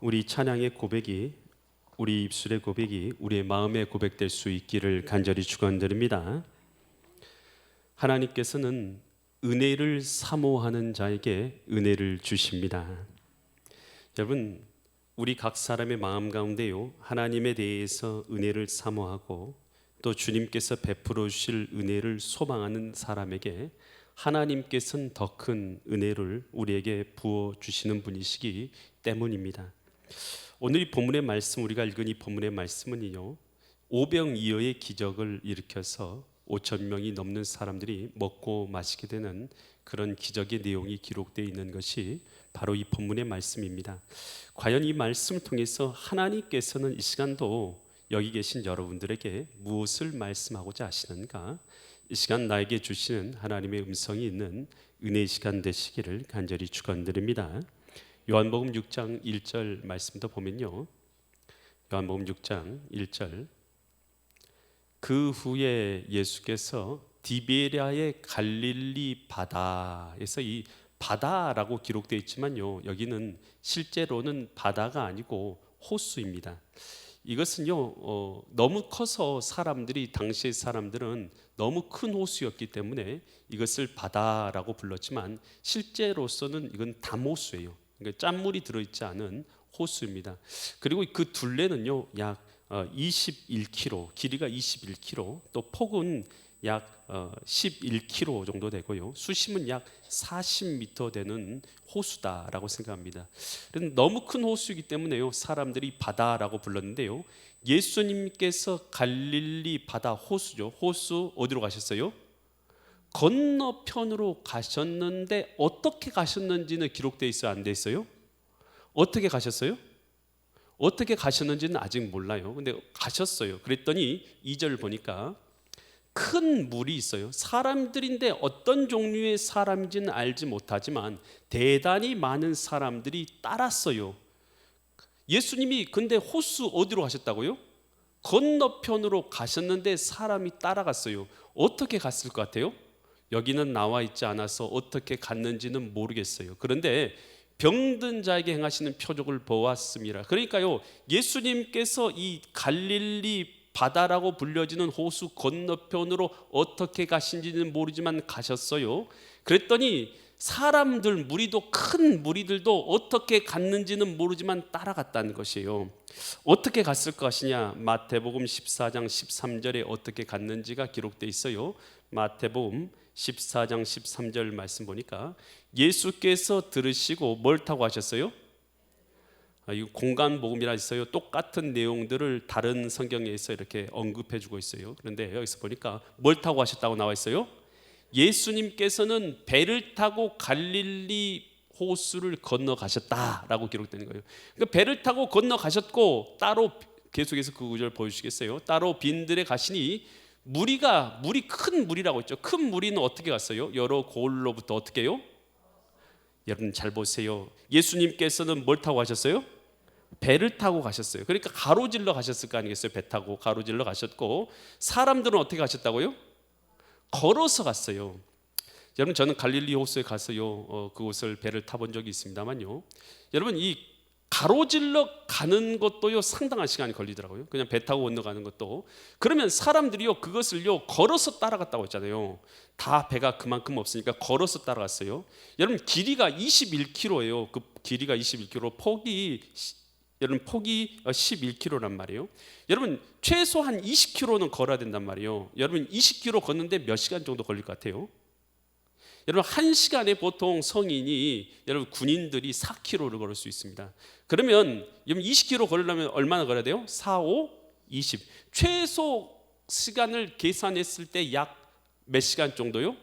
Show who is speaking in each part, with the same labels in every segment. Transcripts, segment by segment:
Speaker 1: 우리 찬양의 고백이, 우리 입술의 고백이 우리의 마음의 고백될 수 있기를 간절히 축원드립니다. 하나님께서는 은혜를 사모하는 자에게 은혜를 주십니다. 여러분, 우리 각 사람의 마음 가운데요, 하나님에 대해서 은혜를 사모하고 또 주님께서 베풀어 주실 은혜를 소망하는 사람에게 하나님께서는 더 큰 은혜를 우리에게 부어 주시는 분이시기 때문입니다. 오늘 이 본문의 말씀, 우리가 읽은 이 본문의 말씀은요, 오병이어의 기적을 일으켜서 5천 명이 넘는 사람들이 먹고 마시게 되는 그런 기적의 내용이 기록되어 있는 것이 바로 이 본문의 말씀입니다. 과연 이 말씀을 통해서 하나님께서는 이 시간도 여기 계신 여러분들에게 무엇을 말씀하고자 하시는가? 이 시간 나에게 주시는 하나님의 음성이 있는 은혜의 시간 되시기를 간절히 축원드립니다. 요한복음 6장 1절 말씀도 보면요, 요한복음 6장 1절, 그 후에 예수께서 디베랴의 갈릴리 바다에서, 이 바다라고 기록되어 있지만요, 여기는 실제로는 바다가 아니고 호수입니다. 이것은요, 너무 커서 사람들이, 당시의 사람들은 너무 큰 호수였기 때문에 이것을 바다라고 불렀지만 실제로서는 이건 담호수예요. 그러니까 짠물이 들어있지 않은 호수입니다. 그리고 그 둘레는요, 약 21km, 길이가 21km, 또 폭은 약 11km 정도 되고요, 수심은 약 40m 되는 호수다라고 생각합니다. 너무 큰 호수이기 때문에요, 사람들이 바다라고 불렀는데요, 예수님께서 갈릴리 바다 호수죠. 호수 어디로 가셨어요? 건너편으로 가셨는데 어떻게 가셨는지는 기록되어 있어요, 안 돼 있어요? 어떻게 가셨어요? 어떻게 가셨는지는 아직 몰라요. 근데 가셨어요. 그랬더니 2절 보니까 큰 물이 있어요. 사람들인데 어떤 종류의 사람인지는 알지 못하지만 대단히 많은 사람들이 따랐어요. 예수님이 근데 호수 어디로 가셨다고요? 건너편으로 가셨는데 사람이 따라갔어요. 어떻게 갔을 것 같아요? 여기는 나와 있지 않아서 어떻게 갔는지는 모르겠어요. 그런데 병든 자에게 행하시는 표적을 보았습니다. 그러니까요, 예수님께서 이 갈릴리 바다라고 불려지는 호수 건너편으로 어떻게 가신지는 모르지만 가셨어요. 그랬더니 사람들, 무리도, 큰 무리들도 어떻게 갔는지는 모르지만 따라갔다는 것이에요. 어떻게 갔을 것이냐? 마태복음 14장 13절에 어떻게 갔는지가 기록되어 있어요. 마태복음 14장 13절 말씀 보니까 예수께서 들으시고 뭘 타고 하셨어요? 이 공간 복음이라 있어요. 똑같은 내용들을 다른 성경에서 이렇게 언급해 주고 있어요. 그런데 여기서 보니까 뭘 타고 하셨다고 나와 있어요? 예수님께서는 배를 타고 갈릴리 호수를 건너가셨다라고 기록되는 거예요. 그러니까 배를 타고 건너가셨고, 따로 계속해서 그 구절 보여주시겠어요? 따로 빈들에 가시니 물이 큰 물이라고 했죠. 큰 무리는 어떻게 갔어요? 여러 고을로부터 어떻게 해요? 여러분 잘 보세요. 예수님께서는 뭘 타고 가셨어요? 배를 타고 가셨어요. 그러니까 가로질러 가셨을 거 아니겠어요? 배 타고 가로질러 가셨고, 사람들은 어떻게 가셨다고요? 걸어서 갔어요. 여러분, 저는 갈릴리 호수에 가서요, 그곳을 배를 타본 적이 있습니다만요, 여러분, 이 가로질러 가는 것도요 상당한 시간이 걸리더라고요. 그냥 배 타고 건너가는 것도. 그러면 사람들이요 그것을요 걸어서 따라갔다고 했잖아요. 다 배가 그만큼 없으니까 걸어서 따라갔어요. 여러분, 길이가 21km예요. 그 길이가 21km, 폭이 11km란 말이에요. 여러분, 최소한 20km는 걸어야 된단 말이에요. 여러분, 20km 걷는데 몇 시간 정도 걸릴 것 같아요? 여러분, 1시간에 보통 성인이, 여러분, 군인들이 4km를 걸을 수 있습니다. 그러면 여러분 20km 걸으려면 얼마나 걸어야 돼요? 4, 5, 20. 최소 시간을 계산했을 때 약 몇 시간 정도요?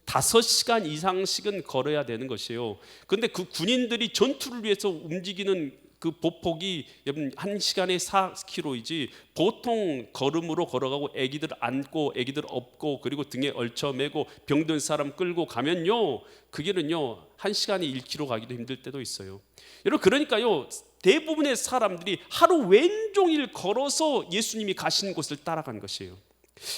Speaker 1: 5시간 이상씩은 걸어야 되는 것이에요. 그런데 그 군인들이 전투를 위해서 움직이는 그 보폭이 여러분 1시간에 4km이지, 보통 걸음으로 걸어가고 애기들 안고 애기들 업고 그리고 등에 얼쳐매고 병든 사람 끌고 가면요, 그 길은요 1시간에 1km 가기도 힘들 때도 있어요. 여러분, 그러니까요 대부분의 사람들이 하루 왼종일 걸어서 예수님이 가신 곳을 따라간 것이에요.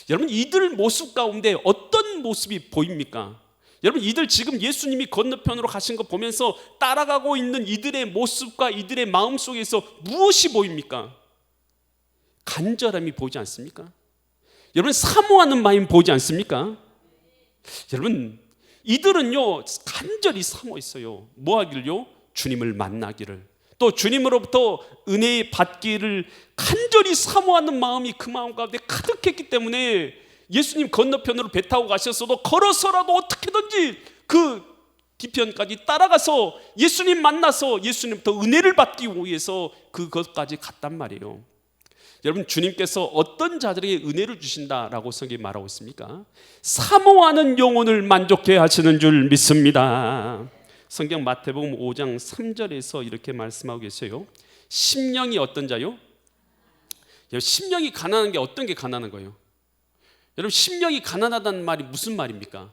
Speaker 1: 여러분, 이들 모습 가운데 어떤 모습이 보입니까? 여러분, 이들 지금 예수님이 건너편으로 가신 거 보면서 따라가고 있는 이들의 모습과 이들의 마음 속에서 무엇이 보입니까? 간절함이 보이지 않습니까? 여러분, 사모하는 마음이 보이지 않습니까? 여러분, 이들은요 간절히 사모했어요. 뭐 하길요? 주님을 만나기를, 또 주님으로부터 은혜 받기를 간절히 사모하는 마음이 그 마음 가운데 가득했기 때문에 예수님 건너편으로 배 타고 가셨어도 걸어서라도 어떻게든지 그 뒤편까지 따라가서 예수님 만나서 예수님부터 은혜를 받기 위해서 그것까지 갔단 말이에요. 여러분, 주님께서 어떤 자들에게 은혜를 주신다라고 성경이 말하고 있습니까? 사모하는 영혼을 만족해 하시는 줄 믿습니다. 성경 마태복음 5장 3절에서 이렇게 말씀하고 계세요. 심령이 어떤 자요? 심령이 가난한 게 어떤 게 가난한 거예요? 여러분, 심령이 가난하다는 말이 무슨 말입니까?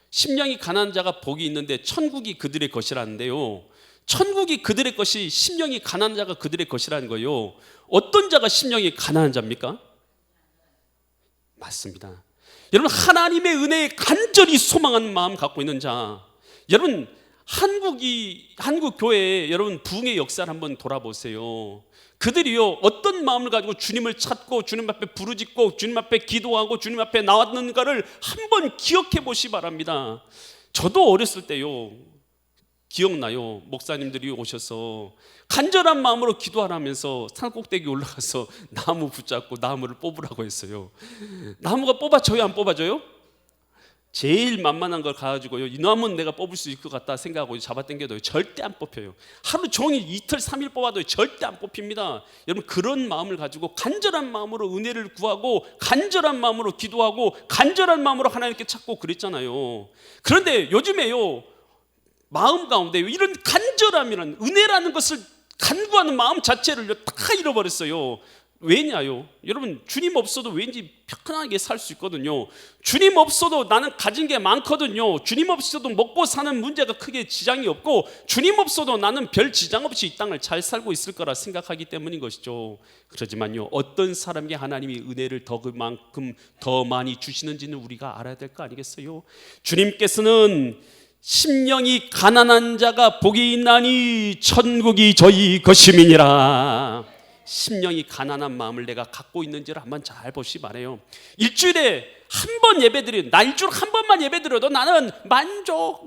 Speaker 1: 심령이 가난한 자가 복이 있는데 천국이 그들의 것이라는데요, 천국이 그들의 것이 심령이 가난한 자가 그들의 것이라는 거예요. 어떤 자가 심령이 가난한 자입니까? 맞습니다. 여러분, 하나님의 은혜에 간절히 소망하는 마음 갖고 있는 자. 여러분, 한국 교회에 여러분 부흥의 역사를 한번 돌아보세요. 그들이요 어떤 마음을 가지고 주님을 찾고 주님 앞에 부르짖고 주님 앞에 기도하고 주님 앞에 나왔는가를 한번 기억해 보시기 바랍니다. 저도 어렸을 때요 기억나요. 목사님들이 오셔서 간절한 마음으로 기도하라면서 산꼭대기 올라가서 나무 붙잡고 나무를 뽑으라고 했어요. 나무가 뽑아져요, 안 뽑아져요? 제일 만만한 걸 가지고요, 이 나무는 내가 뽑을 수 있을 것 같다 생각하고 잡아당겨도 절대 안 뽑혀요. 하루 종일 이틀 3일 뽑아도 절대 안 뽑힙니다. 여러분, 그런 마음을 가지고 간절한 마음으로 은혜를 구하고 간절한 마음으로 기도하고 간절한 마음으로 하나님께 찾고 그랬잖아요. 그런데 요즘에요 마음 가운데 이런 간절함이라는 은혜라는 것을 간구하는 마음 자체를 다 잃어버렸어요. 왜냐요? 여러분, 주님 없어도 왠지 편하게 살 수 있거든요. 주님 없어도 나는 가진 게 많거든요. 주님 없어도 먹고 사는 문제가 크게 지장이 없고 주님 없어도 나는 별 지장 없이 이 땅을 잘 살고 있을 거라 생각하기 때문인 것이죠. 그렇지만요, 어떤 사람에게 하나님이 은혜를 그만큼 더 많이 주시는지는 우리가 알아야 될 거 아니겠어요? 주님께서는 심령이 가난한 자가 복이 있나니 천국이 저희 것임이니라. 심령이 가난한 마음을 내가 갖고 있는지를 한번 잘 보시기 바라요. 일주일에 한 번 예배드려도, 나 일주일에 한 번만 예배드려도 나는 만족.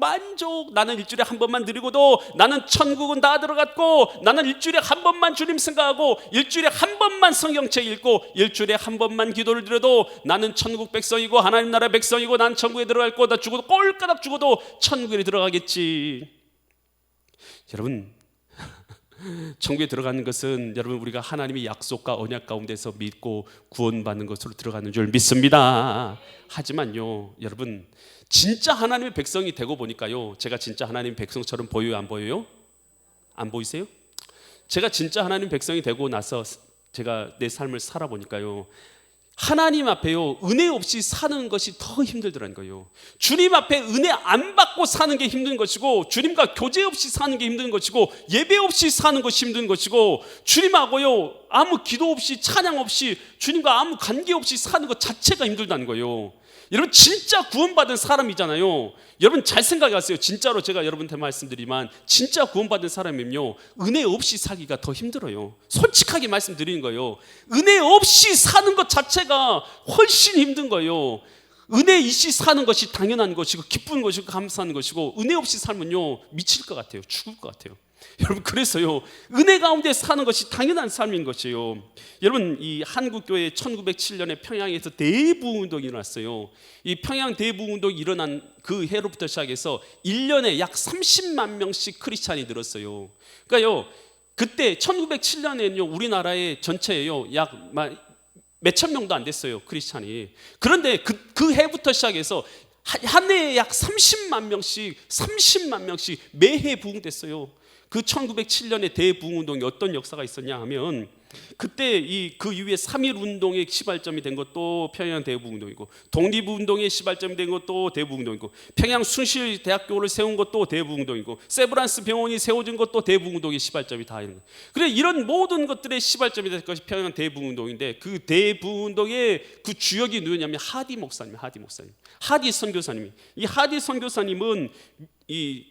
Speaker 1: 나는 일주일에 한 번만 드리고도 나는 천국은 다 들어갔고, 나는 일주일에 한 번만 주님 생각하고 일주일에 한 번만 성경책 읽고 일주일에 한 번만 기도를 드려도 나는 천국 백성이고 하나님 나라 백성이고 난 천국에 들어갈 거다. 죽어도 꼴까닥 죽어도 천국에 들어가겠지. 여러분, 천국에 들어가는 것은 여러분 우리가 하나님의 약속과 언약 가운데서 믿고 구원받는 것으로 들어가는 줄 믿습니다. 하지만요, 여러분 진짜 하나님의 백성이 되고 보니까요, 제가 진짜 하나님의 백성처럼 보여요, 안 보여요? 안 보이세요? 제가 진짜 하나님의 백성이 되고 나서 제가 내 삶을 살아보니까요, 하나님 앞에요 은혜 없이 사는 것이 더 힘들더라는 거예요. 주님 앞에 은혜 안 받고 사는 게 힘든 것이고, 주님과 교제 없이 사는 게 힘든 것이고, 예배 없이 사는 것이 힘든 것이고, 주님하고요 아무 기도 없이 찬양 없이 주님과 아무 관계 없이 사는 것 자체가 힘들다는 거예요. 여러분, 진짜 구원받은 사람이잖아요. 여러분 잘 생각해 보세요. 진짜로 제가 여러분한테 말씀드리지만 진짜 구원받은 사람이면요 은혜 없이 살기가 더 힘들어요. 솔직하게 말씀드리는 거예요. 은혜 없이 사는 것 자체가 훨씬 힘든 거예요. 은혜 있이 사는 것이 당연한 것이고 기쁜 것이고 감사하는 것이고, 은혜 없이 살면요 미칠 것 같아요. 죽을 것 같아요. 여러분, 그래서요 은혜 가운데 사는 것이 당연한 삶인 것이에요. 여러분, 이 한국교회 1907년에 평양에서 대부흥운동이 일어났어요. 이 평양 대부흥운동이 일어난 그 해로부터 시작해서 1년에 약 30만 명씩 크리스찬이 늘었어요. 그러니까요 그때 1907년에는요 우리나라의 전체에요 약 몇천 명도 안 됐어요, 크리스찬이. 그런데 그 해부터 시작해서 한 해에 약 30만 명씩 매해 부흥됐어요. 그 1907년의 대부흥운동이 어떤 역사가 있었냐 하면, 그때 그 이후에 3.1 운동의 시발점이 된 것도 평양 대부운동이고, 독립운동의 시발점이 된 것도 대부운동이고, 평양 숭실대학교를 세운 것도 대부운동이고, 세브란스 병원이 세워진 것도 대부운동의 시발점이 다 있는 거예요. 그래 이런 모든 것들의 시발점이 될 것이 평양 대부운동인데, 그 대부운동의 그 주역이 누구냐면 하디 목사님, 하디 선교사님이. 이 하디 선교사님은 이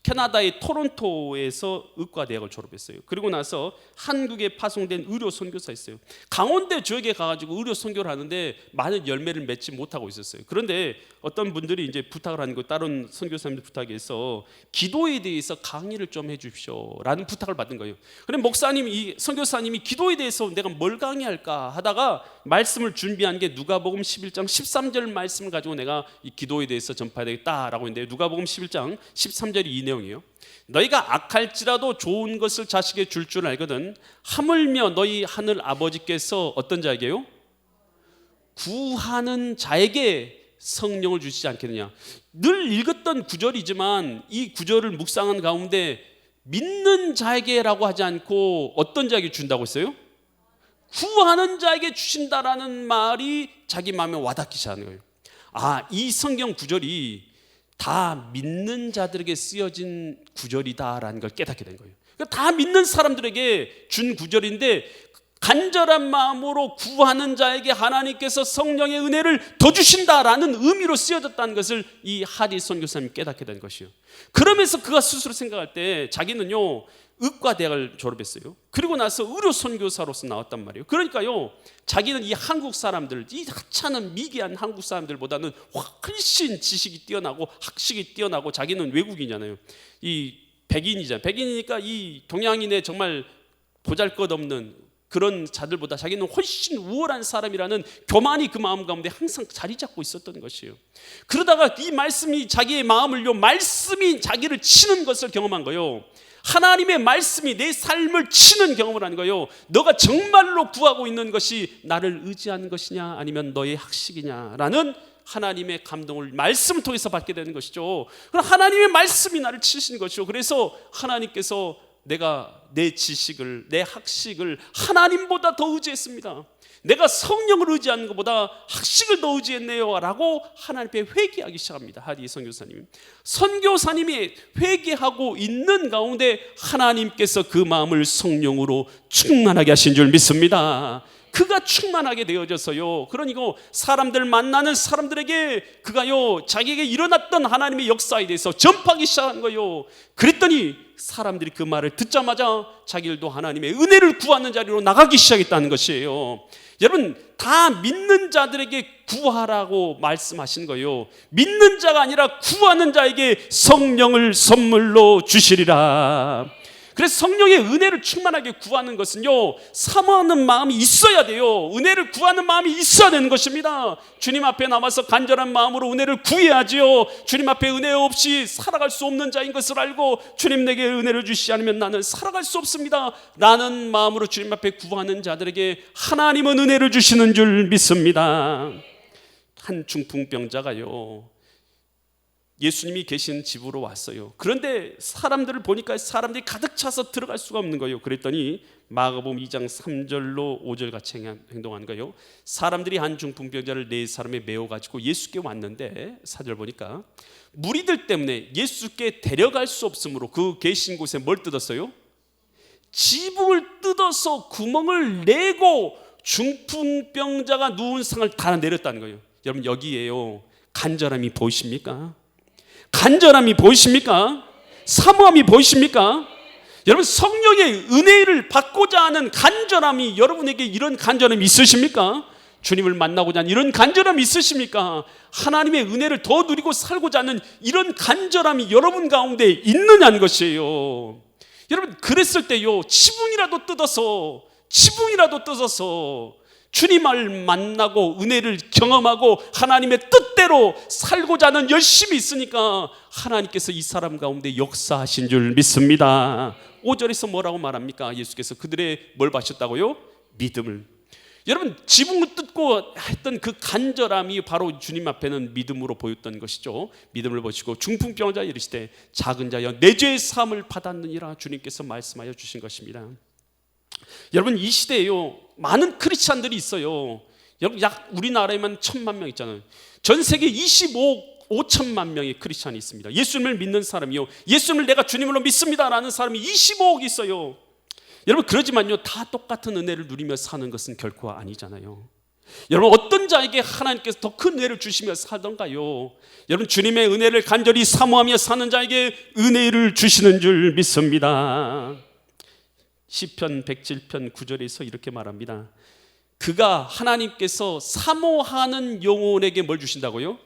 Speaker 1: 캐나다의 토론토에서 의과대학을 졸업했어요. 그리고 나서 한국에 파송된 의료 선교사였어요. 강원도 지역에 가가지고 의료 선교를 하는데 많은 열매를 맺지 못하고 있었어요. 그런데 어떤 분들이 이제 부탁을 하는 거, 다른 선교사님들 부탁해서 기도에 대해서 강의를 좀 해주십시오라는 부탁을 받은 거예요. 그런데 목사님, 이 선교사님이 기도에 대해서 내가 뭘 강의할까 하다가 말씀을 준비한 게 누가복음 11장 13절 말씀을 가지고 내가 이 기도에 대해서 전파해야 되겠다라고 했는데, 누가복음 11장 13절이 이 내용이에요. 너희가 악할지라도 좋은 것을 자식에게 줄 줄 알거든 하물며 너희 하늘 아버지께서 어떤 자에게요? 구하는 자에게 성령을 주시지 않겠느냐. 늘 읽었던 구절이지만 이 구절을 묵상한 가운데 믿는 자에게라고 하지 않고 어떤 자에게 준다고 했어요? 구하는 자에게 주신다라는 말이 자기 마음에 와닿기 시작하는 거예요. 아, 이 성경 구절이 다 믿는 자들에게 쓰여진 구절이다라는 걸 깨닫게 된 거예요. 다 믿는 사람들에게 준 구절인데, 간절한 마음으로 구하는 자에게 하나님께서 성령의 은혜를 더 주신다라는 의미로 쓰여졌다는 것을 이 하디 선교사님이 깨닫게 된 것이요. 그러면서 그가 스스로 생각할 때 자기는요 의과대학을 졸업했어요. 그리고 나서 의료 선교사로서 나왔단 말이에요. 그러니까요 자기는 이 한국 사람들, 이 하찮은 미개한 한국 사람들보다는 훨씬 지식이 뛰어나고 학식이 뛰어나고, 자기는 외국인이잖아요. 이 백인이잖아요. 백인이니까 이 동양인의 정말 보잘것없는 그런 자들보다 자기는 훨씬 우월한 사람이라는 교만이 그 마음 가운데 항상 자리 잡고 있었던 것이에요. 그러다가 이 말씀이 자기의 마음을요, 말씀이 자기를 치는 것을 경험한 거예요. 하나님의 말씀이 내 삶을 치는 경험을 하는 거예요. 너가 정말로 구하고 있는 것이 나를 의지하는 것이냐 아니면 너의 학식이냐라는 하나님의 감동을 말씀을 통해서 받게 되는 것이죠. 그럼 하나님의 말씀이 나를 치시는 것이죠. 그래서 하나님께서 내가 내 지식을, 내 학식을 하나님보다 더 의지했습니다. 내가 성령을 의지하는 것보다 학식을 더 의지했네요 라고 하나님 앞에 회개하기 시작합니다. 하디 선교사님이 회개하고 있는 가운데 하나님께서 그 마음을 성령으로 충만하게 하신 줄 믿습니다. 그가 충만하게 되어져서요, 그러니까 사람들 만나는 사람들에게 그가요 자기에게 일어났던 하나님의 역사에 대해서 전파하기 시작한 거예요. 그랬더니 사람들이 그 말을 듣자마자 자기들도 하나님의 은혜를 구하는 자리로 나가기 시작했다는 것이에요. 여러분, 다 믿는 자들에게 구하라고 말씀하신 거예요. 믿는 자가 아니라 구하는 자에게 성령을 선물로 주시리라. 그래서 성령의 은혜를 충만하게 구하는 것은요, 사모하는 마음이 있어야 돼요. 은혜를 구하는 마음이 있어야 되는 것입니다. 주님 앞에 나와서 간절한 마음으로 은혜를 구해야지요. 주님 앞에 은혜 없이 살아갈 수 없는 자인 것을 알고 주님 내게 은혜를 주시지 않으면 나는 살아갈 수 없습니다 라는 마음으로 주님 앞에 구하는 자들에게 하나님은 은혜를 주시는 줄 믿습니다. 한 중풍병자가요 예수님이 계신 집으로 왔어요. 그런데 사람들을 보니까 사람들이 가득 차서 들어갈 수가 없는 거예요. 그랬더니 마가복음 2장 3절로 5절 같이 행동하는 거예요. 사람들이 한 중풍병자를 4사람에 메워가지고 예수께 왔는데, 4절 보니까 무리들 때문에 예수께 데려갈 수 없으므로 그 계신 곳에 뭘 뜯었어요? 지붕을 뜯어서 구멍을 내고 중풍병자가 누운 상을 다 내렸다는 거예요. 여러분, 여기에요 간절함이 보이십니까? 간절함이 보이십니까? 사모함이 보이십니까? 여러분, 성령의 은혜를 받고자 하는 간절함이 여러분에게, 이런 간절함이 있으십니까? 주님을 만나고자 하는 이런 간절함이 있으십니까? 하나님의 은혜를 더 누리고 살고자 하는 이런 간절함이 여러분 가운데 있느냐는 것이에요. 여러분, 그랬을 때요 지붕이라도 뜯어서 주님을 만나고 은혜를 경험하고 하나님의 뜻대로 살고자 하는 열심이 있으니까 하나님께서 이 사람 가운데 역사하신 줄 믿습니다. 5절에서 뭐라고 말합니까? 예수께서 그들의 뭘 받으셨다고요? 믿음을. 여러분, 지붕을 뜯고 했던 그 간절함이 바로 주님 앞에는 믿음으로 보였던 것이죠. 믿음을 보시고 중풍병자 이르시되 작은 자여 내 죄의 사함을 받았느니라 주님께서 말씀하여 주신 것입니다. 여러분, 이 시대에요 많은 크리스찬들이 있어요. 여러분, 약 우리나라에만 1,000만 명 있잖아요. 전 세계 25천만 명의 크리스찬이 있습니다. 예수님을 믿는 사람이요, 예수님을 내가 주님으로 믿습니다라는 사람이 25억 있어요. 여러분, 그러지만요 다 똑같은 은혜를 누리며 사는 것은 결코 아니잖아요. 여러분, 어떤 자에게 하나님께서 더 큰 은혜를 주시며 살던가요? 여러분, 주님의 은혜를 간절히 사모하며 사는 자에게 은혜를 주시는 줄 믿습니다. 시편 107편 9절에서 이렇게 말합니다. 그가, 하나님께서 사모하는 영혼에게 뭘 주신다고요?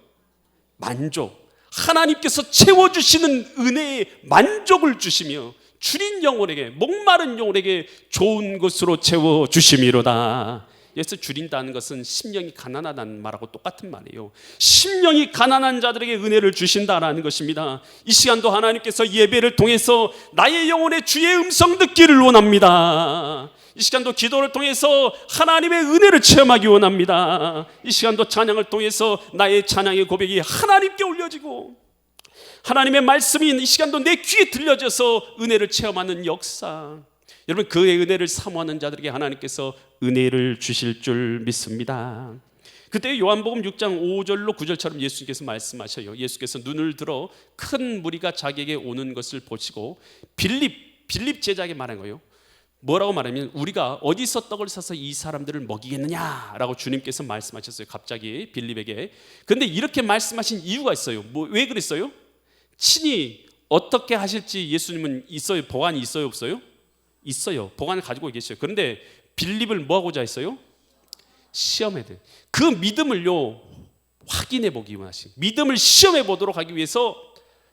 Speaker 1: 만족. 하나님께서 채워주시는 은혜의 만족을 주시며 줄인 영혼에게, 목마른 영혼에게 좋은 것으로 채워주심이로다. 여기서 줄인다는 것은 심령이 가난하다는 말하고 똑같은 말이에요. 심령이 가난한 자들에게 은혜를 주신다라는 것입니다. 이 시간도 하나님께서 예배를 통해서 나의 영혼에 주의 음성 듣기를 원합니다. 이 시간도 기도를 통해서 하나님의 은혜를 체험하기 원합니다. 이 시간도 찬양을 통해서 나의 찬양의 고백이 하나님께 올려지고 하나님의 말씀이 이 시간도 내 귀에 들려져서 은혜를 체험하는 역사, 여러분, 그의 은혜를 사모하는 자들에게 하나님께서 은혜를 주실 줄 믿습니다. 그때 요한복음 6장 5절로 9절처럼 예수님께서 말씀하셔요. 예수께서 눈을 들어 큰 무리가 자기에게 오는 것을 보시고 빌립 제자에게 말한 거예요. 뭐라고 말하면, 우리가 어디서 떡을 사서 이 사람들을 먹이겠느냐라고 주님께서 말씀하셨어요. 갑자기 빌립에게. 그런데 이렇게 말씀하신 이유가 있어요. 왜 그랬어요? 친히 어떻게 하실지 예수님은 있어요? 보관이 있어요? 없어요? 있어요. 보관을 가지고 계셔요. 그런데 빌립을 뭐 하고자 했어요? 시험해야 돼. 그 믿음을요 확인해 보기 원하시. 믿음을 시험해 보도록 하기 위해서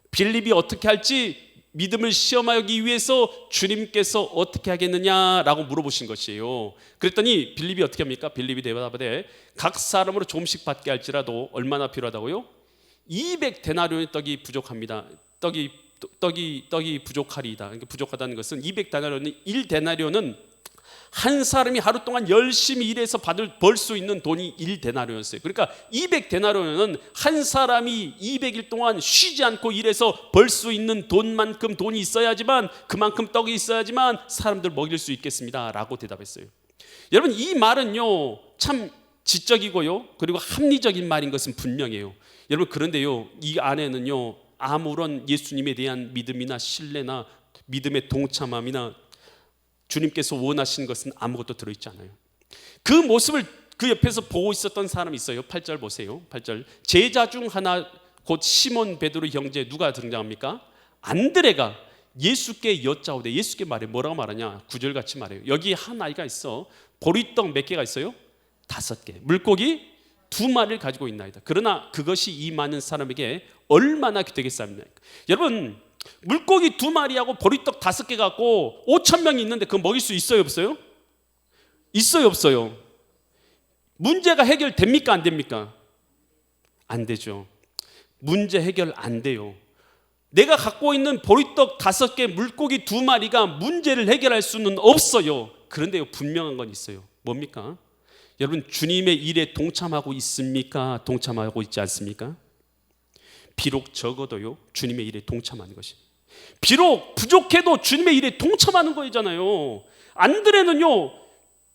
Speaker 1: 빌립이 어떻게 할지 믿음을 시험하기 위해서 주님께서 어떻게 하겠느냐라고 물어보신 것이에요. 그랬더니 빌립이 어떻게 합니까? 빌립이 대답하되 각 사람으로 조금씩 받게 할지라도 얼마나 필요하다고요? 200데나리온의 떡이 부족합니다. 떡이 부족하리이다. 그러니까 부족하다는 것은 200데나리온은 1데나리온은 한 사람이 하루 동안 열심히 일해서 벌 수 있는 돈이 1데나리온이었어요. 그러니까 200데나리온은 한 사람이 200일 동안 쉬지 않고 일해서 벌 수 있는 돈만큼 돈이 있어야지만, 그만큼 떡이 있어야지만 사람들 먹일 수 있겠습니다라고 대답했어요. 여러분, 이 말은요 참 지적이고요 그리고 합리적인 말인 것은 분명해요. 여러분, 그런데요 이 안에는요 아무런 예수님에 대한 믿음이나 신뢰나 믿음의 동참함이나 주님께서 원하시는 것은 아무것도 들어있지 않아요. 그 모습을 그 옆에서 보고 있었던 사람이 있어요. 8절 보세요. 8절. 제자 중 하나 곧 시몬 베드로 형제 누가 등장합니까? 안드레가 예수께 여짜오되, 예수께 말해. 뭐라고 말하냐? 9절 같이 말해요. 여기 한 아이가 있어. 보리떡 몇 개가 있어요? 5개. 물고기 2마리를 가지고 있나이다. 그러나 그것이 이 많은 사람에게 얼마나 되겠습니까? 여러분, 물고기 2마리하고 보리떡 5개 갖고 5,000명이 있는데 그거 먹일 수 있어요, 없어요? 있어요, 없어요? 문제가 해결됩니까, 안 됩니까? 안 되죠. 문제 해결 안 돼요. 내가 갖고 있는 보리떡 5개, 물고기 2마리가 문제를 해결할 수는 없어요. 그런데요 분명한 건 있어요. 뭡니까? 여러분, 주님의 일에 동참하고 있습니까? 동참하고 있지 않습니까? 비록 적어도요 주님의 일에 동참하는 것이, 비록 부족해도 주님의 일에 동참하는 거잖아요. 안드레는요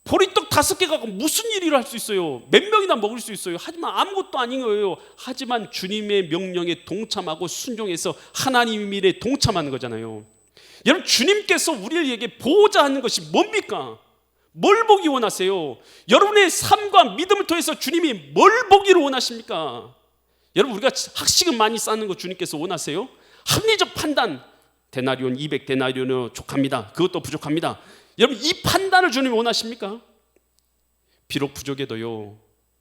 Speaker 1: 보리떡 5개 갖고 무슨 일을 할 수 있어요? 몇 명이나 먹을 수 있어요? 하지만 아무것도 아닌 거예요. 하지만 주님의 명령에 동참하고 순종해서 하나님 일에 동참하는 거잖아요. 여러분, 주님께서 우리에게 보호자 하는 것이 뭡니까? 뭘 보기 원하세요? 여러분의 삶과 믿음을 통해서 주님이 뭘 보기를 원하십니까? 여러분, 우리가 학식은 많이 쌓는 거 주님께서 원하세요? 합리적 판단, 데나리온 200데나리온은 족합니다. 그것도 부족합니다. 여러분, 이 판단을 주님이 원하십니까? 비록 부족해도요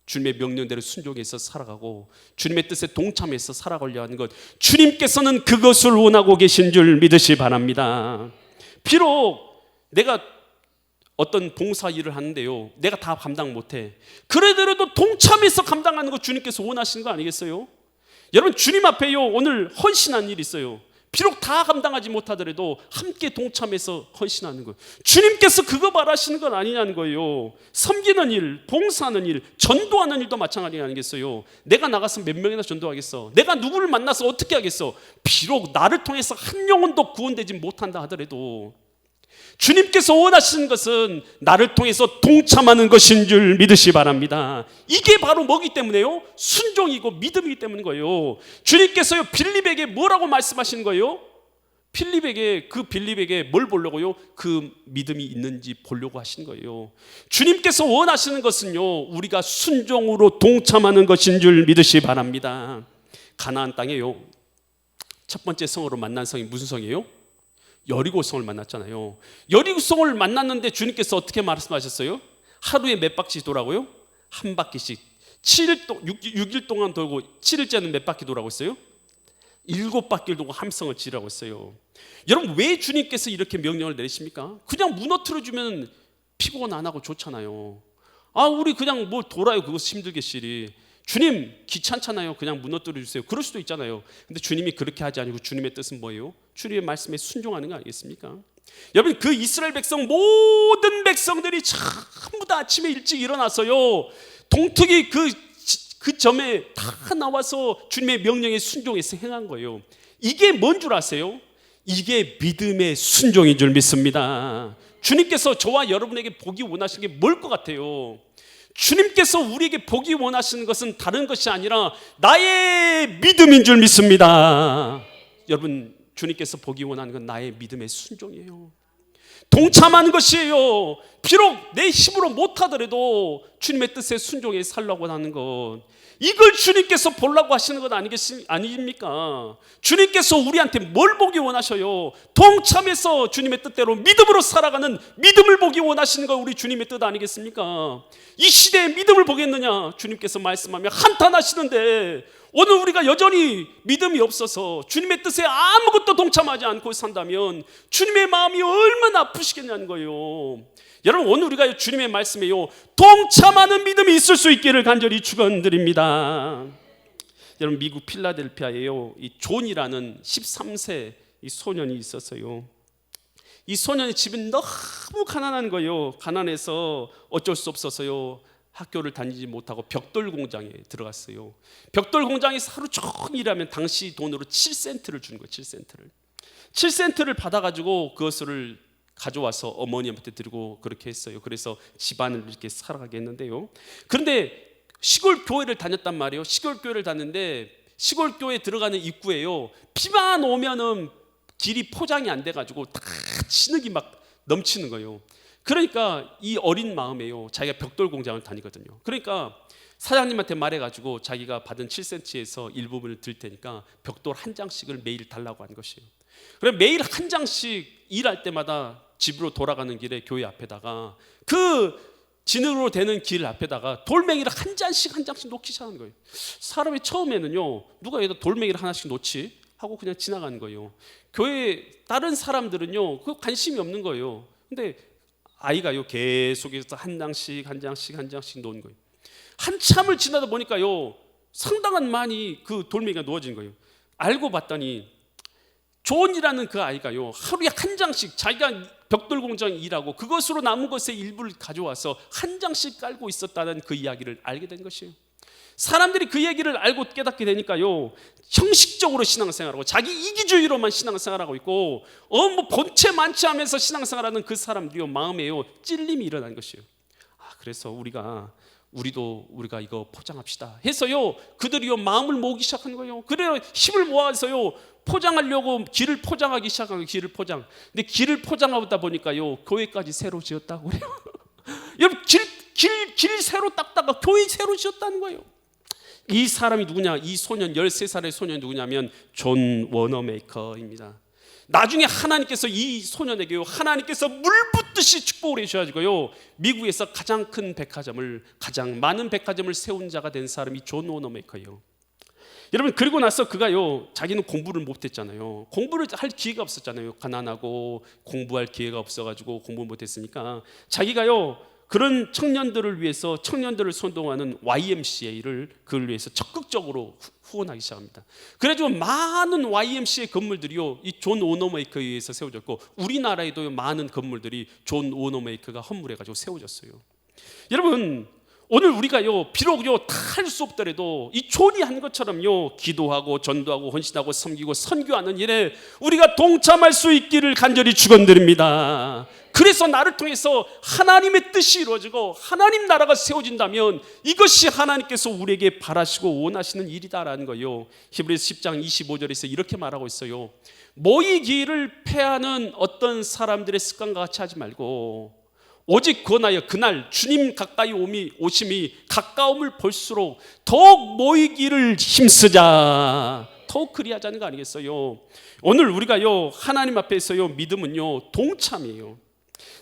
Speaker 1: 주님의 명령대로 순종해서 살아가고 주님의 뜻에 동참해서 살아가려 하는 것, 주님께서는 그것을 원하고 계신 줄 믿으시 바랍니다. 비록 내가 어떤 봉사 일을 하는데요 내가 다 감당 못해, 그래도 동참해서 감당하는 거 주님께서 원하시는 거 아니겠어요? 여러분, 주님 앞에요 오늘 헌신한 일이 있어요. 비록 다 감당하지 못하더라도 함께 동참해서 헌신하는 거예요. 주님께서 그거 바라시는 건 아니냐는 거예요. 섬기는 일, 봉사하는 일, 전도하는 일도 마찬가지 아니겠어요? 내가 나가서 몇 명이나 전도하겠어? 내가 누구를 만나서 어떻게 하겠어? 비록 나를 통해서 한 영혼도 구원되지 못한다 하더라도 주님께서 원하시는 것은 나를 통해서 동참하는 것인 줄 믿으시 바랍니다. 이게 바로 뭐기 때문에요? 순종이고 믿음이기 때문인 거예요. 주님께서요 빌립에게 뭐라고 말씀하시는 거예요? 빌립에게 뭘 보려고요? 그 믿음이 있는지 보려고 하신 거예요. 주님께서 원하시는 것은요 우리가 순종으로 동참하는 것인 줄 믿으시 바랍니다. 가나안 땅에요 첫 번째 성으로 만난 성이 무슨 성이에요? 여리고성을 만났잖아요. 여리고성을 만났는데 주님께서 어떻게 말씀하셨어요? 하루에 몇 바퀴 도라고요? 한 바퀴씩 6일 동안 돌고 7일째는 몇 바퀴 도라고 했어요? 7바퀴를 돌고 함성을 지르라고 했어요. 여러분 왜 주님께서 이렇게 명령을 내리십니까? 그냥 무너뜨려주면 피곤 안 하고 좋잖아요. 우리 그냥 뭐 돌아요 그거 힘들겠시리. 주님 귀찮잖아요. 그냥 무너뜨려 주세요. 그럴 수도 있잖아요. 근데 주님이 그렇게 하지 않고 주님의 뜻은 뭐예요? 주님의 말씀에 순종하는 거 아니겠습니까? 여러분 그 이스라엘 백성 모든 백성들이 전부 다 아침에 일찍 일어나서요 동특이 그 점에 다 나와서 주님의 명령에 순종해서 행한 거예요. 이게 뭔 줄 아세요? 이게 믿음의 순종인 줄 믿습니다. 주님께서 저와 여러분에게 보기 원하시는 게 뭘 것 같아요? 주님께서 우리에게 보기 원하시는 것은 다른 것이 아니라 나의 믿음인 줄 믿습니다. 여러분 주님께서 보기 원하는 건 나의 믿음의 순종이에요. 동참하는 것이에요. 비록 내 힘으로 못하더라도 주님의 뜻에 순종해 살라고 하는 것, 이걸 주님께서 보려고 하시는 것 아닙니까? 주님께서 우리한테 뭘 보기 원하셔요? 동참해서 주님의 뜻대로 믿음으로 살아가는 믿음을 보기 원하시는 거 우리 주님의 뜻 아니겠습니까? 이 시대에 믿음을 보겠느냐? 주님께서 말씀하며 한탄하시는데 오늘 우리가 여전히 믿음이 없어서 주님의 뜻에 아무것도 동참하지 않고 산다면 주님의 마음이 얼마나 아프시겠냐는 거예요. 여러분 오늘 우리가 주님의 말씀에요 동참하는 믿음이 있을 수 있기를 간절히 축원드립니다. 여러분 미국 필라델피아에요 이 존이라는 13세 이 소년이 있었어요. 이 소년의 집은 너무 가난한 거예요. 가난해서 어쩔 수 없어서요 학교를 다니지 못하고 벽돌 공장에 들어갔어요. 벽돌 공장에서 하루 종일 일하면 당시 돈으로 7센트를 주는 거예요. 7센트를 받아가지고 그것을 가져와서 어머니한테 드리고 그렇게 했어요. 그래서 집안을 이렇게 살아가게 했는데요. 그런데 시골 교회를 다녔단 말이에요. 시골 교회를 다녔는데 시골 교회 들어가는 입구에요 비만 오면은 길이 포장이 안 돼가지고 다 진흙이 막 넘치는 거예요. 그러니까 이 어린 마음에요 자기가 벽돌 공장을 다니거든요. 그러니까 사장님한테 말해가지고 자기가 받은 7cm에서 일부분을 들 테니까 벽돌 한 장씩을 매일 달라고 한 것이에요. 그래 매일 한 장씩 일할 때마다 집으로 돌아가는 길에 교회 앞에다가 그 진흙으로 되는 길 앞에다가 돌멩이를 한 장씩 놓기 시작하는 거예요. 사람이 처음에는요 누가 여기다 돌멩이를 하나씩 놓지 하고 그냥 지나가는 거예요. 교회 다른 사람들은요 그 관심이 없는 거예요. 근데 아이가요 계속해서 한 장씩 놓은 거예요. 한참을 지나다 보니까요 상당한 많이 그 돌멩이가 놓아진 거예요. 알고 봤더니 존이라는 그 아이가요 하루에 한 장씩 자기가 벽돌 공장 일하고 그것으로 남은 것의 일부를 가져와서 한 장씩 깔고 있었다는 그 이야기를 알게 된 것이에요. 사람들이 그 얘기를 알고 깨닫게 되니까요 형식적으로 신앙생활하고 자기 이기주의로만 신앙생활하고 있고 뭐 본체 만취하면서 신앙생활하는 그 사람들이요 마음에요 찔림이 일어난 것이에요. 그래서 우리가 이거 포장합시다 해서요 그들이요 마음을 모으기 시작한 거예요. 그래요 힘을 모아서요 포장하려고 길을 포장하기 시작한 거예요. 근데 길을 포장하다 보니까요 교회까지 새로 지었다고 그래요. 여러분 길 새로 닦다가 교회 새로 지었다는 거예요. 이 사람이 누구냐? 이 소년 13살의 소년이 누구냐면 존 워너메이커입니다. 나중에 하나님께서 이 소년에게요 하나님께서 물 붓듯이 축복을 해주셔가지고요 미국에서 가장 많은 백화점을 세운 자가 된 사람이 존 워너메이커예요. 여러분 그리고 나서 그가요 자기는 공부를 못했잖아요. 공부를 할 기회가 없었잖아요. 가난하고 공부할 기회가 없어가지고 공부 못했으니까 자기가요 그런 청년들을 위해서 청년들을 선동하는 YMCA를 그를 위해서 적극적으로 후원하기 시작합니다. 그래가지고 많은 YMCA 건물들이요 이 존 워너메이커에 의해서 세워졌고 우리나라에도 많은 건물들이 존 워너메이커가 헌물해가지고 세워졌어요. 여러분 오늘 우리가요 비록요 다 할 수 없더라도 이 존이 한 것처럼요 기도하고 전도하고 헌신하고 섬기고 선교하는 일에 우리가 동참할 수 있기를 간절히 축원드립니다. 그래서 나를 통해서 하나님의 뜻이 이루어지고 하나님 나라가 세워진다면 이것이 하나님께서 우리에게 바라시고 원하시는 일이다라는 거예요. 히브리서 10장 25절에서 이렇게 말하고 있어요. 모이기를 패하는 어떤 사람들의 습관과 같이 하지 말고 오직 권하여 그날 주님 가까이 오심이 가까움을 볼수록 더욱 모이기를 힘쓰자. 더욱 그리하자는 거 아니겠어요? 오늘 우리가요 하나님 앞에서요 믿음은요 동참이에요.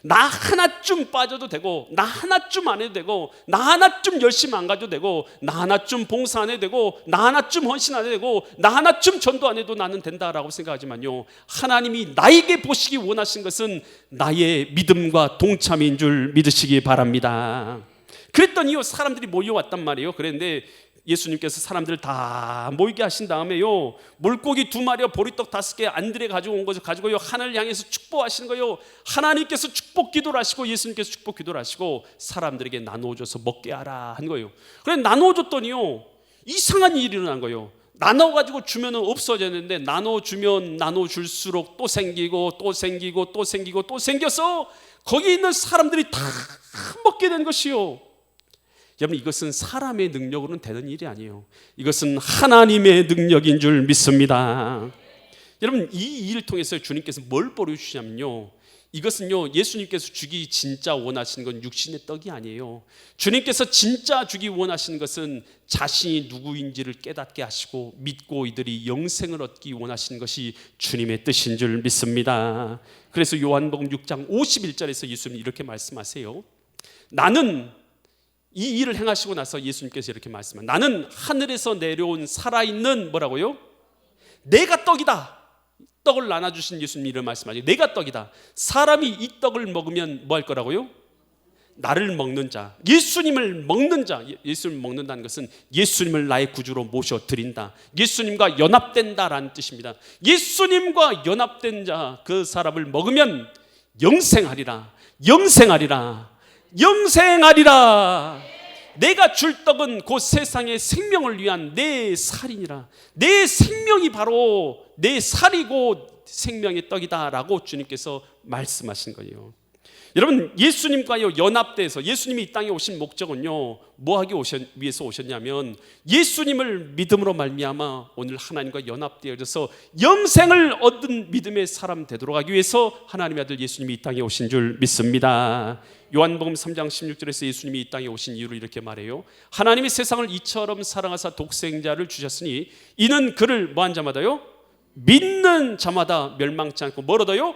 Speaker 1: 나 하나쯤 빠져도 되고, 나 하나쯤 안 해도 되고, 나 하나쯤 열심히 안 가도 되고, 나 하나쯤 봉사 안 해도 되고, 나 하나쯤 헌신 안 해도 되고, 나 하나쯤 전도 안 해도 나는 된다라고 생각하지만요, 하나님이 나에게 보시기 원하신 것은 나의 믿음과 동참인 줄 믿으시기 바랍니다. 그랬더니요 사람들이 모여왔단 말이에요. 그런데 예수님께서 사람들을 다 모이게 하신 다음에요 물고기 2마리와 보리떡 5개 안드레 가지고 온 것을 가지고요 하늘을 향해서 축복하시는 거예요. 하나님께서 축복 기도를 하시고 예수님께서 축복 기도를 하시고 사람들에게 나누어줘서 먹게 하라 한 거예요. 그래 나누어줬더니요 이상한 일이 일어난 거예요. 나눠가지고 주면 없어졌는데 나눠주면 나눠줄수록 또 생기고 또 생기고 또 생기고 또 생겨서 거기 있는 사람들이 다 먹게 된 것이요. 여러분 이것은 사람의 능력으로는 되는 일이 아니에요. 이것은 하나님의 능력인 줄 믿습니다. 여러분 이 일을 통해서 주님께서 뭘 보여주시냐면요 이것은요 예수님께서 주기 진짜 원하시는 건 육신의 떡이 아니에요. 주님께서 진짜 주기 원하시는 것은 자신이 누구인지를 깨닫게 하시고 믿고 이들이 영생을 얻기 원하시는 것이 주님의 뜻인 줄 믿습니다. 그래서 요한복음 6장 51절에서 예수님이 이렇게 말씀하세요. 나는 이 일을 행하시고 나서 예수님께서 이렇게 말씀합니다. 나는 하늘에서 내려온 살아있는 뭐라고요? 내가 떡이다. 떡을 나눠주신 예수님이 이런 말씀하죠. 내가 떡이다. 사람이 이 떡을 먹으면 뭐 할 거라고요? 나를 먹는 자, 예수님을 먹는 자. 예수님을 먹는다는 것은 예수님을 나의 구주로 모셔드린다, 예수님과 연합된다라는 뜻입니다. 예수님과 연합된 자 그 사람을 먹으면 영생하리라. 영생하리라. 영생하리라. 내가 줄 떡은 곧 세상의 생명을 위한 내 살이니라. 내 생명이 바로 내 살이고 생명의 떡이다 라고 주님께서 말씀하신 거예요. 여러분 예수님과요 연합돼서 예수님이 이 땅에 오신 목적은요 뭐 하기 위해서 오셨냐면 예수님을 믿음으로 말미암아 오늘 하나님과 연합되어져서 영생을 얻은 믿음의 사람 되도록 하기 위해서 하나님의 아들 예수님이 이 땅에 오신 줄 믿습니다. 요한복음 3장 16절에서 예수님이 이 땅에 오신 이유를 이렇게 말해요. 하나님이 세상을 이처럼 사랑하사 독생자를 주셨으니 이는 그를 뭐한 자마다요? 믿는 자마다 멸망치 않고 뭘 얻어요?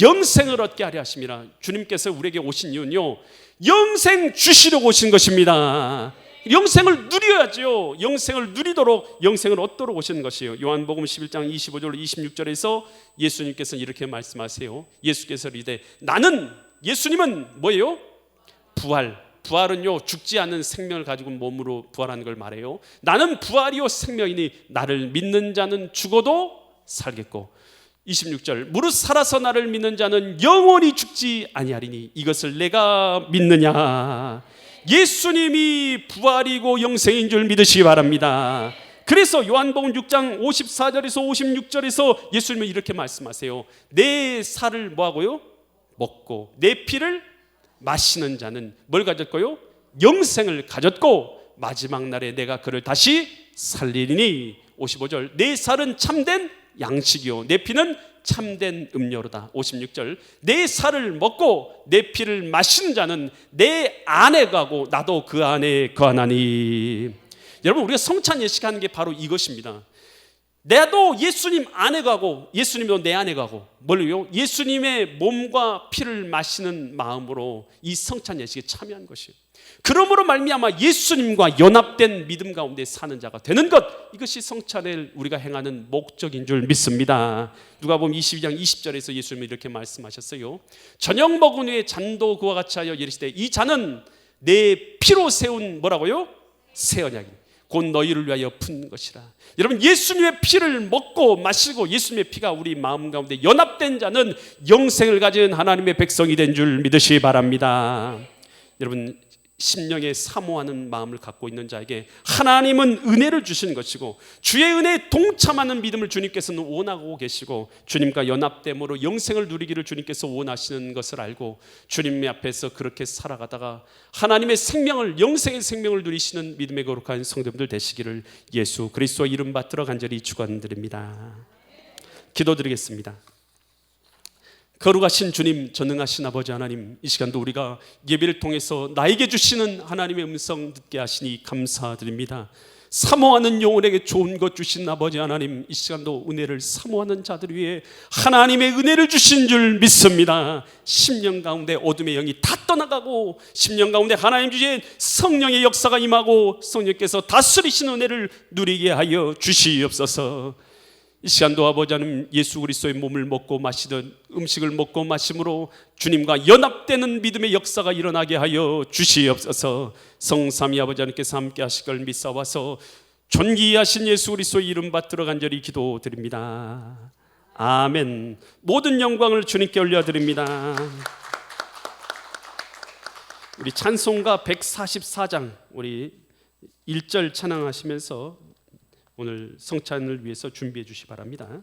Speaker 1: 영생을 얻게 하려 하심이라. 주님께서 우리에게 오신 이유는요 영생 주시려고 오신 것입니다. 영생을 누려야죠. 영생을 누리도록 영생을 얻도록 오시는 것이에요. 요한복음 11장 25절 26절에서 예수님께서는 이렇게 말씀하세요. 예수께서 이르되 나는, 예수님은 뭐예요? 부활은요 죽지 않는 생명을 가지고 몸으로 부활하는 걸 말해요. 나는 부활이요 생명이니 나를 믿는 자는 죽어도 살겠고 26절 무릇 살아서 나를 믿는 자는 영원히 죽지 아니하리니 이것을 내가 믿느냐. 예수님이 부활이고 영생인 줄 믿으시기 바랍니다. 그래서 요한복음 6장 54절에서 56절에서 예수님은 이렇게 말씀하세요. 내 살을 뭐하고요? 먹고 내 피를 마시는 자는 뭘 가졌고요? 영생을 가졌고 마지막 날에 내가 그를 다시 살리리니 55절 내 살은 참된 양식이요 내 피는 참된 음료로다. 56절 내 살을 먹고 내 피를 마시는 자는 내 안에 가고 나도 그 안에 거하나니. 여러분 우리가 성찬 예식하는 게 바로 이것입니다. 나도 예수님 안에 가고 예수님도 내 안에 가고 뭘요? 예수님의 몸과 피를 마시는 마음으로 이 성찬 예식에 참여한 것이에요. 그러므로 말미암아 예수님과 연합된 믿음 가운데 사는 자가 되는 것, 이것이 성찬을 우리가 행하는 목적인 줄 믿습니다. 누가복음 22장 20절에서 예수님이 이렇게 말씀하셨어요. 저녁 먹은 후에 잔도 그와 같이 하여 이르시되 이 잔은 내 피로 세운 뭐라고요? 새 언약이니 곧 너희를 위하여 푼 것이라. 여러분 예수님의 피를 먹고 마시고 예수님의 피가 우리 마음 가운데 연합된 자는 영생을 가진 하나님의 백성이 된 줄 믿으시기 바랍니다. 여러분 심령에 사모하는 마음을 갖고 있는 자에게 하나님은 은혜를 주시는 것이고, 주의 은혜에 동참하는 믿음을 주님께서는 원하고 계시고, 주님과 연합됨으로 영생을 누리기를 주님께서 원하시는 것을 알고 주님 앞에서 그렇게 살아가다가 하나님의 생명을, 영생의 생명을 누리시는 믿음의 거룩한 성도들 되시기를 예수 그리스도 이름 받들어 간절히 축원드립니다. 기도드리겠습니다. 거룩하신 주님, 전능하신 아버지 하나님, 이 시간도 우리가 예배를 통해서 나에게 주시는 하나님의 음성 듣게 하시니 감사드립니다. 사모하는 영혼에게 좋은 것 주신 아버지 하나님, 이 시간도 은혜를 사모하는 자들 위해 하나님의 은혜를 주신 줄 믿습니다. 심령 가운데 어둠의 영이 다 떠나가고 심령 가운데 하나님 주신 성령의 역사가 임하고 성령께서 다스리시는 은혜를 누리게 하여 주시옵소서. 이 시간도 아버지 하나님, 예수 그리스도의 몸을 먹고 마시던 음식을 먹고 마심으로 주님과 연합되는 믿음의 역사가 일어나게 하여 주시옵소서. 성삼위 아버지 하나님께서 함께 하실 걸 믿사와서 존귀하신 예수 그리스도의 이름 받들어 간절히 기도드립니다. 아멘. 모든 영광을 주님께 올려드립니다. 우리 찬송가 144장 우리 1절 찬양하시면서 오늘 성찬을 위해서 준비해 주시기 바랍니다.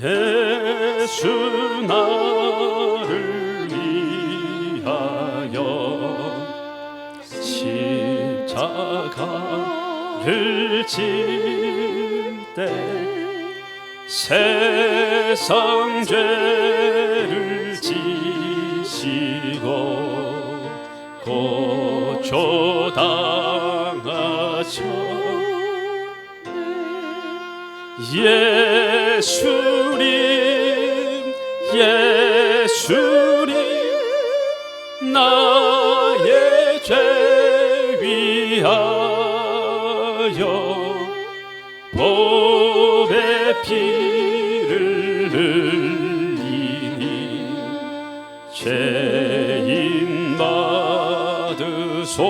Speaker 1: 예수 나를 위하여 십자가를 때 세상 죄를 지시고 고초당하셔 예수님 예수님 나의 죄 위하여 법의 피를 흘리니 죄인 받으소서.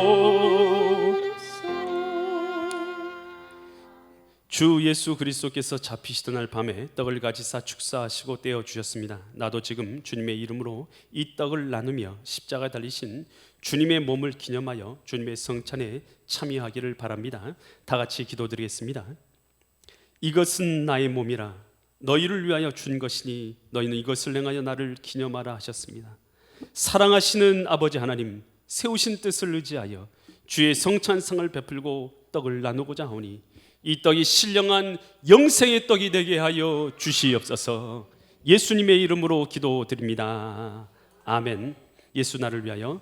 Speaker 1: 주 예수 그리스도께서 잡히시던 날 밤에 떡을 가지사 축사하시고 떼어 주셨습니다. 나도 지금 주님의 이름으로 이 떡을 나누며 십자가에 달리신 주님의 몸을 기념하여 주님의 성찬에 참여하기를 바랍니다. 다 같이 기도드리겠습니다. 이것은 나의 몸이라 너희를 위하여 준 것이니 너희는 이것을 행하여 나를 기념하라 하셨습니다. 사랑하시는 아버지 하나님, 세우신 뜻을 의지하여 주의 성찬상을 베풀고 떡을 나누고자 하오니 이 떡이 신령한 영생의 떡이 되게 하여 주시옵소서. 예수님의 이름으로 기도드립니다. 아멘. 예수 나를 위하여.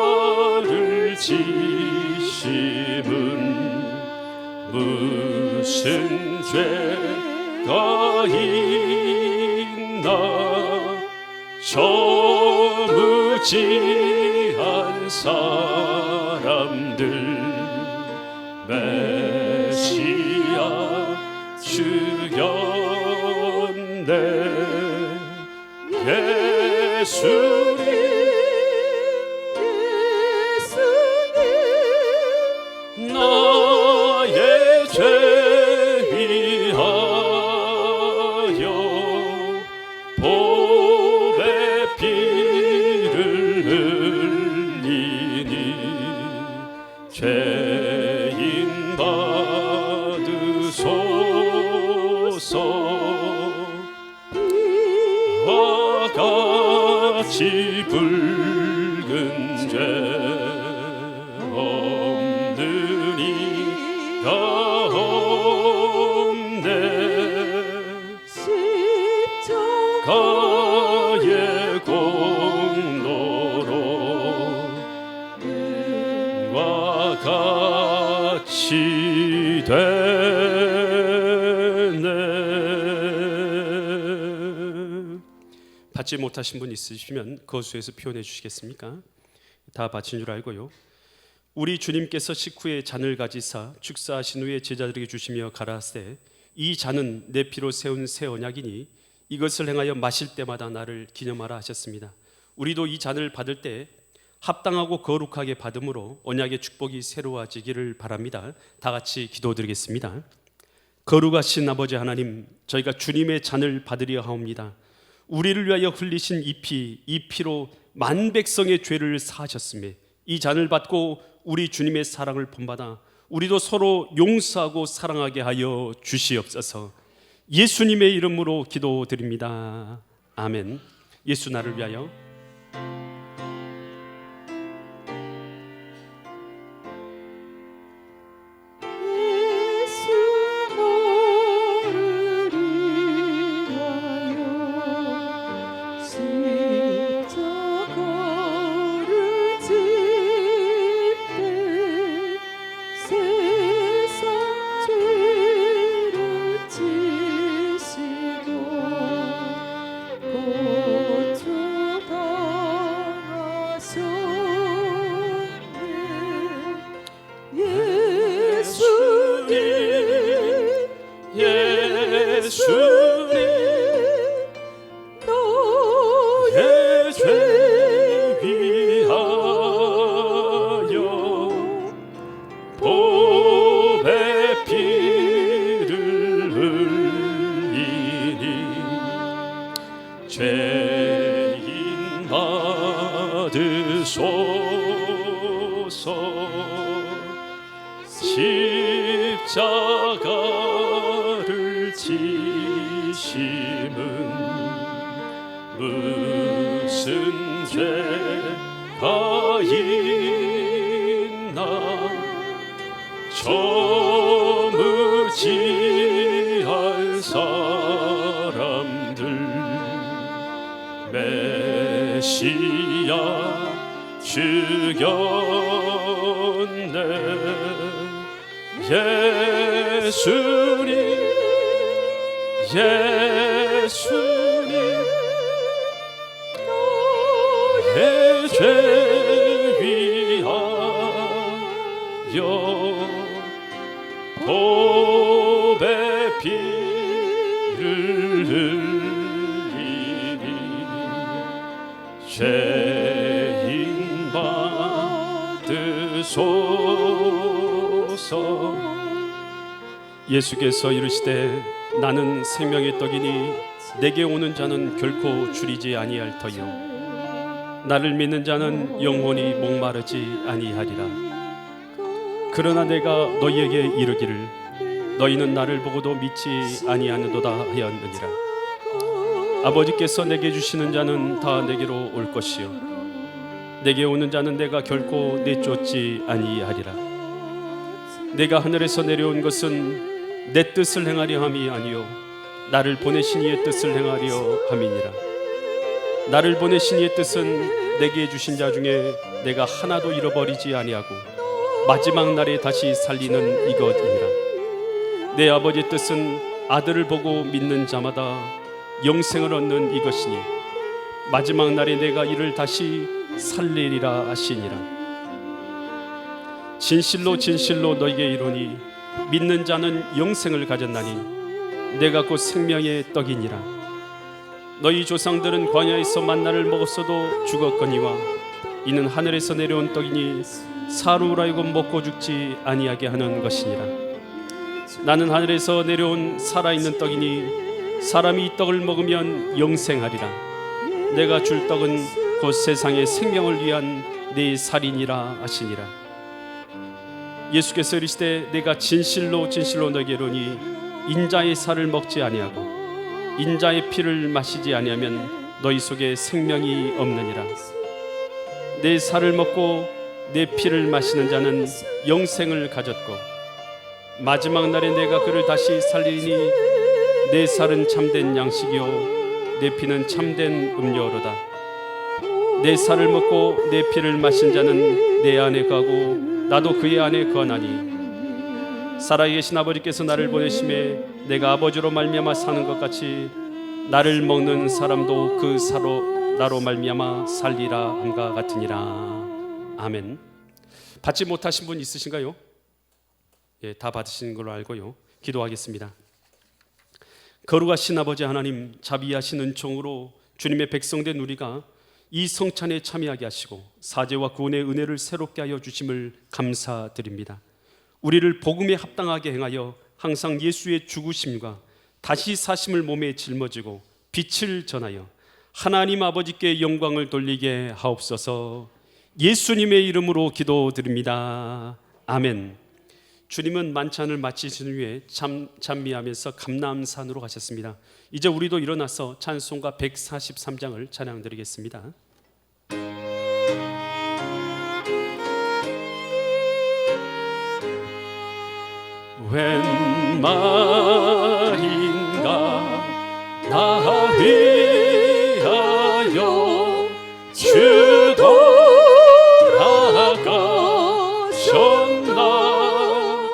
Speaker 1: 십자가를 지심은 무슨 죄가 있나 저 무지한 사람들 메시아 죽였네 예수님 나의 죄 위하여 보배 피를 같이 붉은 죄 없는 이 가운데 십자가의 공로로 와 같이 되네. 받지 못하신 분 있으시면 거수해서 표현해 주시겠습니까? 다 받친 줄 알고요. 우리 주님께서 식후에 잔을 가지사 축사하신 후에 제자들에게 주시며 가라사대 이 잔은 내 피로 세운 새 언약이니 이것을 행하여 마실 때마다 나를 기념하라 하셨습니다. 우리도 이 잔을 받을 때 합당하고 거룩하게 받음으로 언약의 축복이 새로워지기를 바랍니다. 다 같이 기도드리겠습니다. 거룩하신 아버지 하나님, 저희가 주님의 잔을 받으려 하옵니다. 우리를 위하여 흘리신 이 피로 만 백성의 죄를 사하셨으며 이 잔을 받고 우리 주님의 사랑을 본받아 우리도 서로 용서하고 사랑하게 하여 주시옵소서. 예수님의 이름으로 기도드립니다. 아멘. 예수 나를 위하여. 죄인 받으소서. 십자가를 지심은 무슨 죄가 있나 저무지할 사람들 메시아 죽였네. 예수님 너의 죄 위하여 보배 피를 흘리니 죄인 받으소서. 예수께서 이르시되 나는 생명의 떡이니 내게 오는 자는 결코 줄이지 아니할 터이요 나를 믿는 자는 영원히 목마르지 아니하리라. 그러나 내가 너희에게 이르기를 너희는 나를 보고도 믿지 아니하는도다 하였느니라. 아버지께서 내게 주시는 자는 다 내게로 올 것이요 내게 오는 자는 내가 결코 내쫓지 아니하리라. 내가 하늘에서 내려온 것은 내 뜻을 행하려 함이 아니요 나를 보내신 이의 뜻을 행하려 함이니라. 나를 보내신 이의 뜻은 내게 주신 자 중에 내가 하나도 잃어버리지 아니하고 마지막 날에 다시 살리는 이것이니라. 내 아버지의 뜻은 아들을 보고 믿는 자마다 영생을 얻는 이것이니 마지막 날에 내가 이를 다시 살리리라 하시니라. 진실로 진실로 너희에게 이르노니 믿는 자는 영생을 가졌나니 내가 곧 생명의 떡이니라. 너희 조상들은 광야에서 만나를 먹었어도 죽었거니와 이는 하늘에서 내려온 떡이니 사루라 하여금 먹고 죽지 아니하게 하는 것이니라. 나는 하늘에서 내려온 살아있는 떡이니 사람이 이 떡을 먹으면 영생하리라. 내가 줄 떡은 곧 세상의 생명을 위한 내 살이니라 하시니라. 예수께서 이르시되 내가 진실로 진실로 너에게 이르노니 인자의 살을 먹지 아니하고 인자의 피를 마시지 아니하면 너희 속에 생명이 없느니라. 내 살을 먹고 내 피를 마시는 자는 영생을 가졌고 마지막 날에 내가 그를 다시 살리니 내 살은 참된 양식이요 내 피는 참된 음료로다. 내 살을 먹고 내 피를 마신 자는 내 안에 거하고 나도 그의 안에 거하나니 살아계신 아버지께서 나를 보내심에 내가 아버지로 말미암아 사는 것 같이 나를 먹는 사람도 그 나로 말미암아 살리라 함과 같으니라. 아멘. 받지 못하신 분 있으신가요? 예, 다 받으신 걸로 알고요. 기도하겠습니다. 거룩하신 아버지 하나님, 자비하신 은총으로 주님의 백성된 우리가 이 성찬에 참여하게 하시고 사죄와 구원의 은혜를 새롭게 하여 주심을 감사드립니다. 우리를 복음에 합당하게 행하여 항상 예수의 죽으심과 다시 사심을 몸에 짊어지고 빛을 전하여 하나님 아버지께 영광을 돌리게 하옵소서. 예수님의 이름으로 기도드립니다. 아멘. 주님은 만찬을 마치신 후에 찬미하면서 감람산으로 가셨습니다. 이제 우리도 일어나서 찬송가 143장을 찬양드리겠습니다. 웬 말인가 나 위하여 주 돌아가셨나.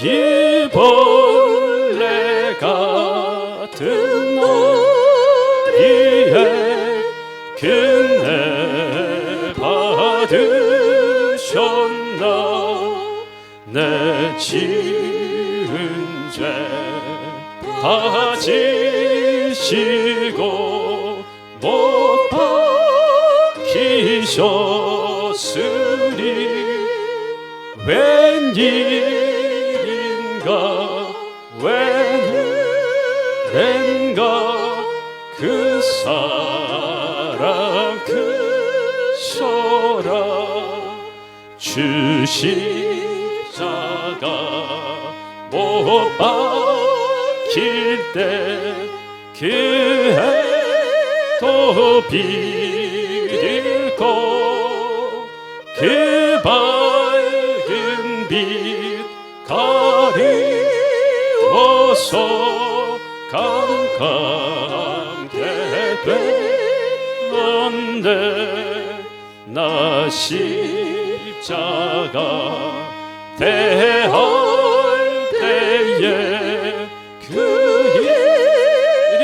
Speaker 1: 이 벌레 같은 나이에 끝내 받으셨나. 내 지은 죄 다 지시고 못 박히셨으니 웬일인가 웬가 그 사랑 크셔라. 주십자가 못 박힐 때 그 해도 비리고 그 밝은 빛 가리워서 깜깜게 되었네. 나 십자가 대할 때에 그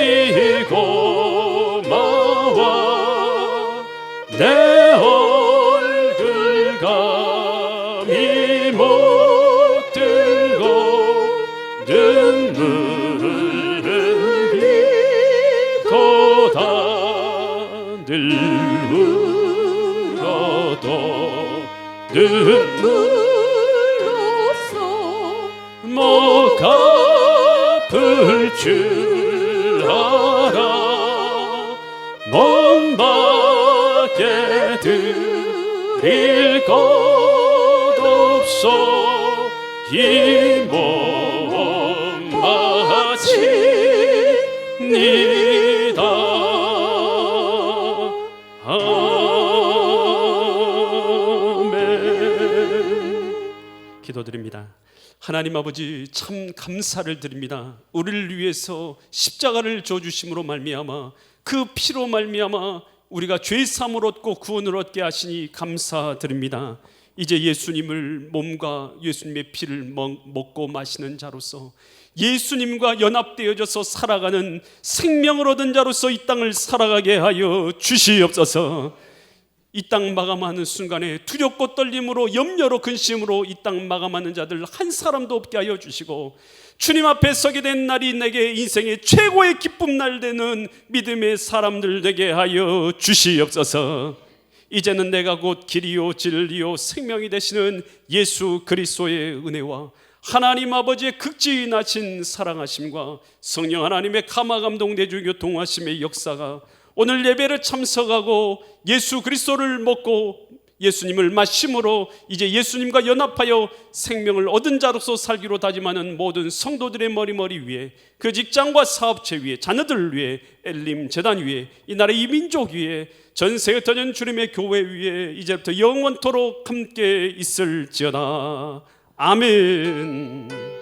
Speaker 1: 일이 고마워. 내 얼굴 감히 못 들고 눈물 흘리도다. 늘 울어도 눈물로써 못 갚을 줄 알아. 몸 밖에 드릴 것 없어. 이 몸 바칩니다. 아멘. 기도드립니다. 하나님 아버지, 참 감사를 드립니다. 우리를 위해서 십자가를 져주심으로 말미암아 그 피로 말미암아 우리가 죄 사함을 얻고 구원을 얻게 하시니 감사드립니다. 이제 예수님을 몸과 예수님의 피를 먹고 마시는 자로서 예수님과 연합되어져서 살아가는 생명을 얻은 자로서 이 땅을 살아가게 하여 주시옵소서. 이 땅 마감하는 순간에 두렵고 떨림으로 염려로 근심으로 이 땅 마감하는 자들 한 사람도 없게 하여 주시고, 주님 앞에 서게 된 날이 내게 인생의 최고의 기쁨 날 되는 믿음의 사람들 되게 하여 주시옵소서. 이제는 내가 곧 길이요 진리요 생명이 되시는 예수 그리스도의 은혜와 하나님 아버지의 극진하신 사랑하심과 성령 하나님의 감화감동 내주 교통하심의 역사가 오늘 예배를 참석하고 예수 그리스도를 먹고 예수님을 마심으로 이제 예수님과 연합하여 생명을 얻은 자로서 살기로 다짐하는 모든 성도들의 머리 위에, 그 직장과 사업체 위에, 자녀들 위에, 엘림 재단 위에, 이 나라 이 민족 위에, 전 세계 터전 주님의 교회 위에 이제부터 영원토록 함께 있을지어다. 아멘.